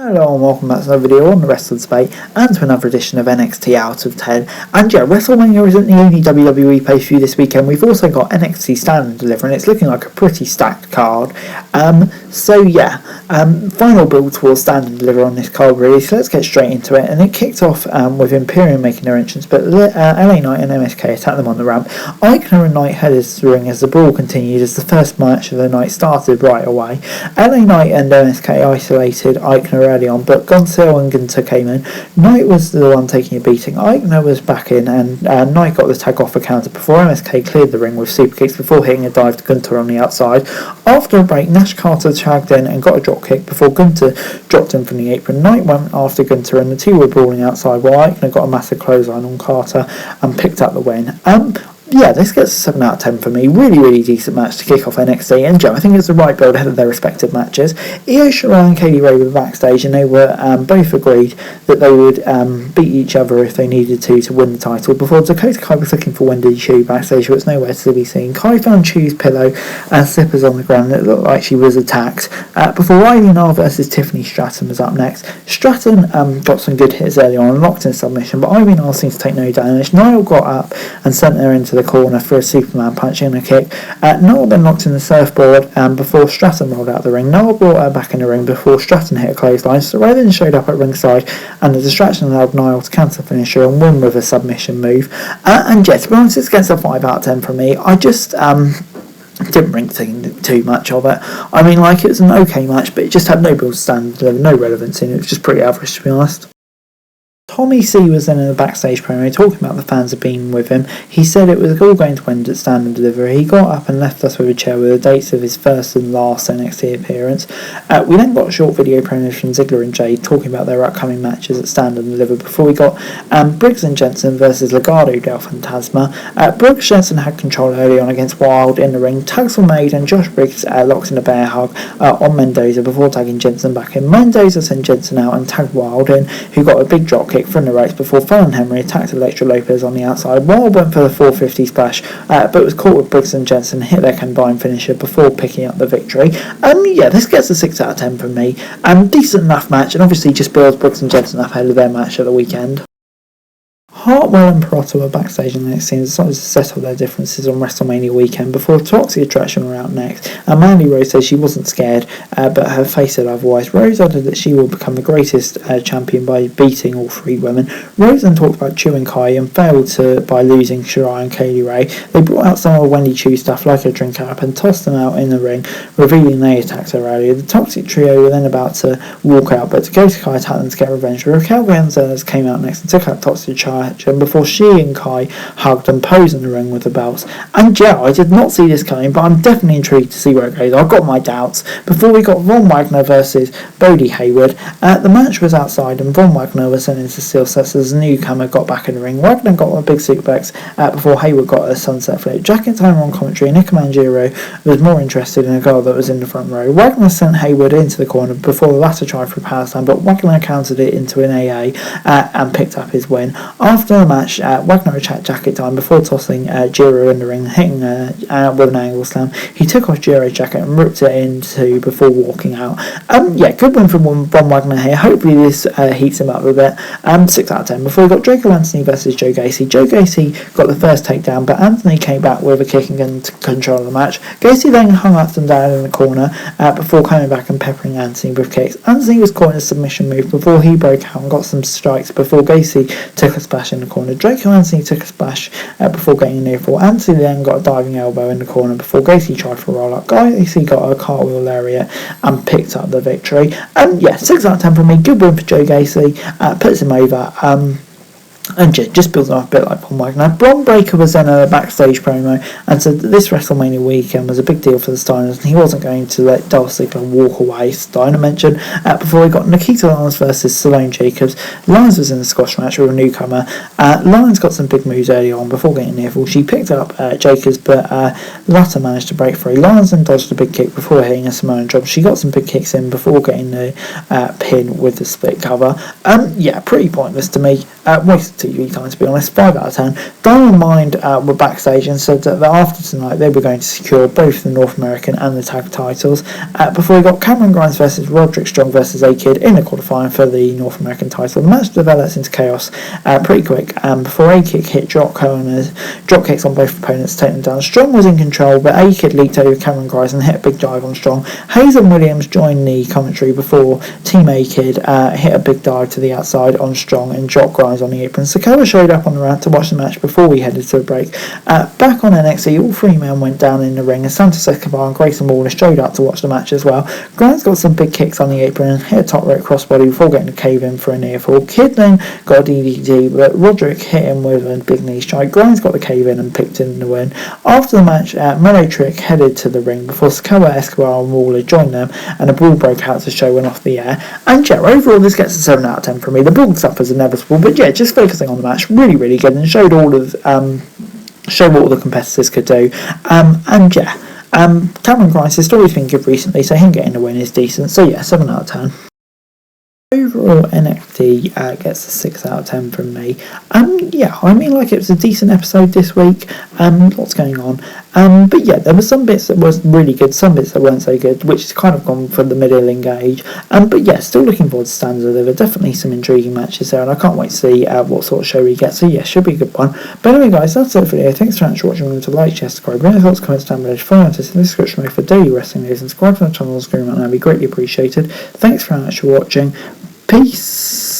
Hello and welcome back to another video on the Wrestling Debate and to another edition of NXT Out of 10. And yeah, WrestleMania isn't the only WWE pay-per-view this weekend. We've also got NXT Stand and Deliver, and it's looking like a pretty stacked card. Final build towards Stand and Deliver on this card really, so let's get straight into it. And it kicked off with Imperium making their entrance, but Eli Knight and MSK attacked them on the ramp. Eichner and Knight headed to the ring as the brawl continued as the first match of the night started right away. Eli Knight and MSK isolated Eichner early on, but Gonzalo and Gunter came in. Knight was the one taking a beating. Eichner was back in, and Knight got the tag off a counter before MSK cleared the ring with super kicks before hitting a dive to Gunter on the outside. After a break, Nash Carter tagged in and got a drop kick before Gunter dropped him from the apron. Knight went after Gunter and the two were brawling outside while Eichner got a massive clothesline on Carter and picked up the win. This gets a 7 out of 10 for me. Really decent match to kick off NXT. And Joe, I think it's the right build ahead of their respective matches. Io Shirai and Kaylee Ray were backstage, and they were both agreed that they would beat each other if they needed to win the title. Before Dakota Kai was looking for Wendy Chu backstage, but it's nowhere to be seen. Kai found Chu's pillow and slippers on the ground. It looked like she was attacked. Before Riley Nall versus Tiffany Stratton was up next. Stratton got some good hits early on and locked in a submission, but Ivy Nall seemed to take no damage. Niall got up and sent her into the corner for a Superman punch and a kick. Noel then locked in the surfboard before Stratton rolled out the ring. Noel brought her back in the ring before Stratton hit a clothesline. So Ray then showed up at ringside, and the distraction allowed Niall to cancel finisher and win with a submission move. To be honest, this gets a 5 out of 10 from me. I just didn't think too much of it. It was an okay match, but it just had no build stand, no relevance in it. It was just pretty average, to be honest. Tommy C was then in the backstage promo talking about the fans have been with him. He said it was all going to end at Stand and Deliver. He got up and left us with a chair with the dates of his first and last NXT appearance. We then got a short video promo from Ziggler and Jade talking about their upcoming matches at Stand and Deliver before we got Briggs and Jensen versus Legado del Fantasma. Briggs Jensen had control early on against Wilde in the ring. Tags were made and Josh Briggs locked in a bear hug on Mendoza before tagging Jensen back in. Mendoza sent Jensen out and tagged Wilde in, who got a big drop kick from the ropes before Fallon Henry attacked Elektra Lopez on the outside. Wilde went for the 450 splash, but was caught with Briggs and Jensen, hit their combined finisher before picking up the victory. This gets a 6 out of 10 from me. Decent enough match, and obviously just builds Briggs and Jensen up ahead of their match at the weekend. Hartwell and Peralta were backstage in the next scene and started to settle their differences on WrestleMania weekend before Toxic Attraction were out next. Mandy Rose said she wasn't scared, but her face said otherwise. Rose added that she will become the greatest champion by beating all three women. Rose then talked about Chu and Kai and failed by losing Shirai and Kaylee Ray. They brought out some of Wendy Chu stuff like a drink up and tossed them out in the ring, revealing they attacked her earlier. The Toxic Trio were then about to walk out, but Dakota Kai attacked them to get revenge. Raquel Gonzalez came out next and took out Toxic Attraction before she and Kai hugged and posed in the ring with the belts. And I did not see this coming, but I'm definitely intrigued to see where it goes. I've got my doubts. Before we got Von Wagner versus WagnerHayward, the match was outside and Von Wagner was sent into steel sets as the newcomer got back in the ring. Wagner got a big suplex before Hayward got a sunset flip. Jack and Timer on commentary, Nick Mangiero was more interested in a girl that was in the front row. Wagner sent Hayward into the corner before the latter tried for a power slam, but Wagner countered it into an AA and picked up his win. After the match, Wagner attacked Jacket Time before tossing Jiro in the ring, hitting with an angle slam. He took off Jiro's jacket and ripped it into before walking out. Good win from Von Wagner here. Hopefully this heats him up a bit. 6 out of 10. Before we got Draco Anthony versus Joe Gacy. Joe Gacy got the first takedown, but Anthony came back with a kick and control of the match. Gacy then hung Upton down in the corner before coming back and peppering Anthony with kicks. Anthony was caught in a submission move before he broke out and got some strikes before Gacy took a splash in the corner. Draco Anthony took a splash before getting a near fall. Anthony then got a diving elbow in the corner before Gacy tried for a roll up. Gacy got a cartwheel lariat and picked up the victory. 6 out of 10 from me. Good win for Joe Gacy. Puts him over. Just builds up a bit like Von Wagner. Bron Breakker was then a backstage promo and said that this WrestleMania weekend was a big deal for the Steiners and he wasn't going to let Dolph Ziggler walk away. Steiner mentioned before we got Nikita Lyons versus Sloane Jacobs. Lyons was in the squash match with a newcomer. Lyons got some big moves early on before getting near fall. She picked up Jacobs but Latta managed to break free. Lyons then dodged a big kick before hitting a Samoan drop. She got some big kicks in before getting the pin with the split cover. Yeah, pretty pointless to me. Wasted TV time, to be honest. 5 out of 10. Diamond Mind were backstage and said that after tonight they were going to secure both the North American and the tag titles. Before we got Cameron Grimes versus Roderick Strong versus A-Kid in the quarterfinal for the North American title. The match develops into chaos pretty quick before A-Kid hit drop kicks on both opponents to take them down. Strong was in control, but A-Kid leaped over Cameron Grimes and hit a big dive on Strong. Hayes and Williams joined the commentary before Team A-Kid hit a big dive to the outside on Strong and dropped Grimes on the apron. Sikoa showed up on the ramp to watch the match before we headed to a break. Back on NXT, all 3 men went down in the ring as Santos Escobar and Grayson Waller showed up to watch the match as well. Grimes got some big kicks on the apron and hit a top rope crossbody before getting a cave in for a near fall. Kid then got a DDT, but Roderick hit him with a big knee strike. Grimes got the cave in and picked in the win. After the match, Mellow Trick headed to the ring before Sikoa, Escobar and Waller joined them and a brawl broke out as the show went off the air. And yeah, overall this gets a 7 out of 10 from me. The brawl stuff was inevitable, but yeah, just focusing on the match, really, really good, and showed what all the competitors could do. And yeah, Cameron Grimes, his story's been good recently, so him getting the win is decent. So yeah, 7 out of 10. Overall, NXT gets a 6 out of 10 from me. Yeah, I mean, like, it was a decent episode this week. Lots going on. But yeah, there were some bits that was really good, some bits that weren't so good, which is kind of gone for the middling age. But yeah, still looking forward to Stand and Deliver. Definitely some intriguing matches there, and I can't wait to see what sort of show we get. So yeah, should be a good one. But anyway, guys, that's it for the video. Thanks very much for watching. Remember to like, share, subscribe, any thoughts, comments down below, follow us in the description below for daily wrestling news, and subscribe to the channel on screen right now. It'd be greatly appreciated. Thanks very much for watching. Peace.